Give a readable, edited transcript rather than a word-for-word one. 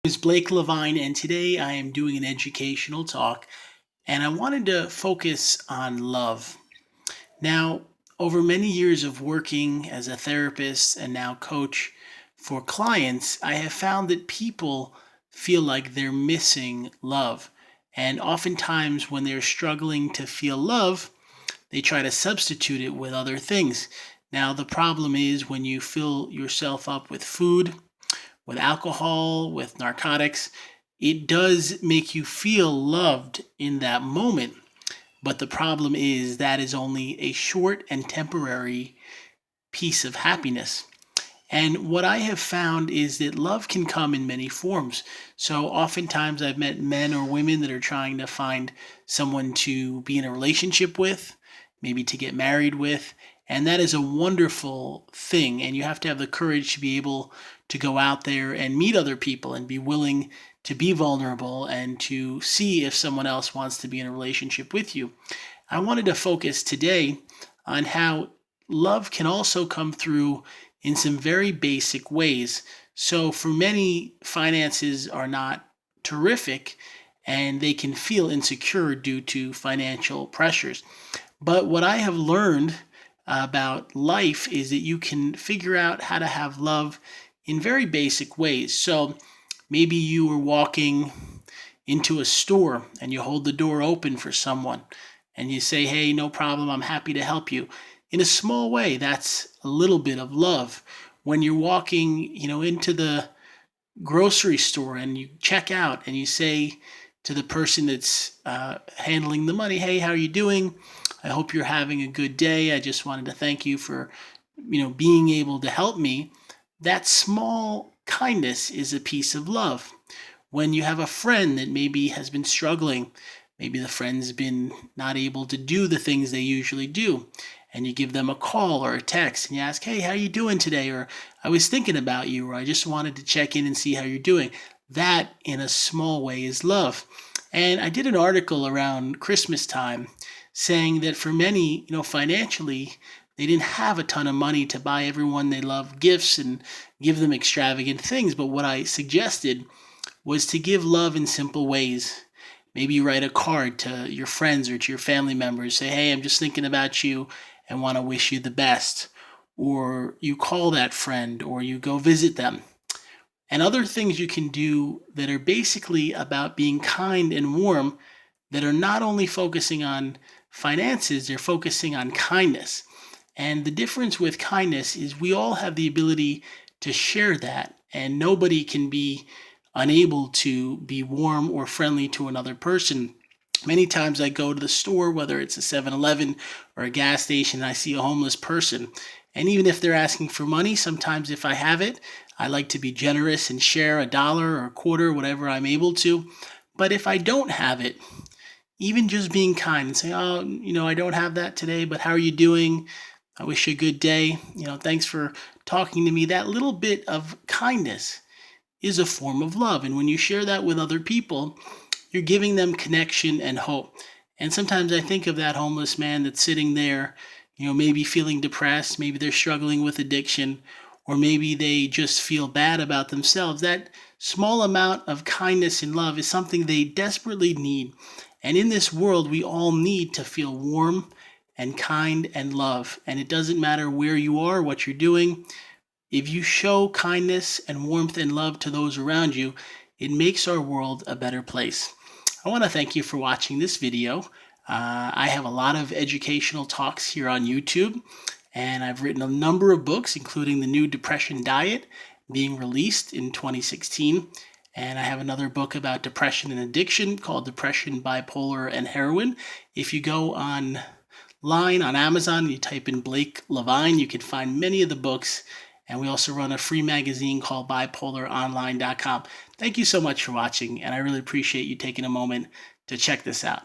Is Blake LeVine, and today I am doing an educational talk, and I wanted to focus on love. Now, over many years of working as a therapist and now coach for clients, I have found that people feel like they're missing love. And oftentimes, when they're struggling to feel love, they try to substitute it with other things. Now, the problem is when you fill yourself up with food, with alcohol, with narcotics, it does make you feel loved in that moment. But the problem is that is only a short and temporary piece of happiness. And what I have found is that love can come in many forms. So oftentimes I've met men or women that are trying to find someone to be in a relationship with, maybe to get married with. And that is a wonderful thing. And you have to have the courage to be able to go out there and meet other people and be willing to be vulnerable and to see if someone else wants to be in a relationship with you. I wanted to focus today on how love can also come through in some very basic ways. So, for many, finances are not terrific and they can feel insecure due to financial pressures. But what I have learned about life is that you can figure out how to have love in very basic ways. So, maybe you are walking into a store and you hold the door open for someone and you say, "Hey, no problem, I'm happy to help you." In a small way, that's a little bit of love. When you're walking, into the grocery store and you check out and you say to the person that's handling the money, "Hey, how are you doing? I hope you're having a good day. I just wanted to thank you for, being able to help me." That small kindness is a piece of love. When you have a friend that maybe has been struggling, maybe the friend's been not able to do the things they usually do, and you give them a call or a text and you ask, "Hey, how you doing today?" Or, "I was thinking about you," or, "I just wanted to check in and see how you're doing." That, in a small way, is love. And I did an article around Christmas time saying that for many, financially, they didn't have a ton of money to buy everyone they love gifts and give them extravagant things. But what I suggested was to give love in simple ways. Maybe you write a card to your friends or to your family members, say, "Hey, I'm just thinking about you and want to wish you the best." Or you call that friend or you go visit them. And other things you can do that are basically about being kind and warm, that are not only focusing on finances, they're focusing on kindness. And the difference with kindness is we all have the ability to share that, and nobody can be unable to be warm or friendly to another person. Many times I go to the store, whether it's a 7-Eleven or a gas station, and I see a homeless person. And even if they're asking for money, sometimes if I have it, I like to be generous and share a dollar or a quarter, whatever I'm able to. But if I don't have it, even just being kind and saying, "Oh, I don't have that today, but how are you doing? I wish you a good day. Thanks for talking to me." That little bit of kindness is a form of love. And when you share that with other people, you're giving them connection and hope. And sometimes I think of that homeless man that's sitting there, maybe feeling depressed, maybe they're struggling with addiction, or maybe they just feel bad about themselves. That small amount of kindness and love is something they desperately need. And in this world, we all need to feel warm and kind and love. And it doesn't matter where you are, what you're doing. If you show kindness and warmth and love to those around you, it makes our world a better place. I want to thank you for watching this video. I have a lot of educational talks here on YouTube, and I've written a number of books, including the new Depression Diet being released in 2016. And I have another book about depression and addiction called Depression, Bipolar, and Heroin. If you go online on Amazon and you type in Blake LeVine, you can find many of the books. And we also run a free magazine called bipolaronline.com. Thank you so much for watching, and I really appreciate you taking a moment to check this out.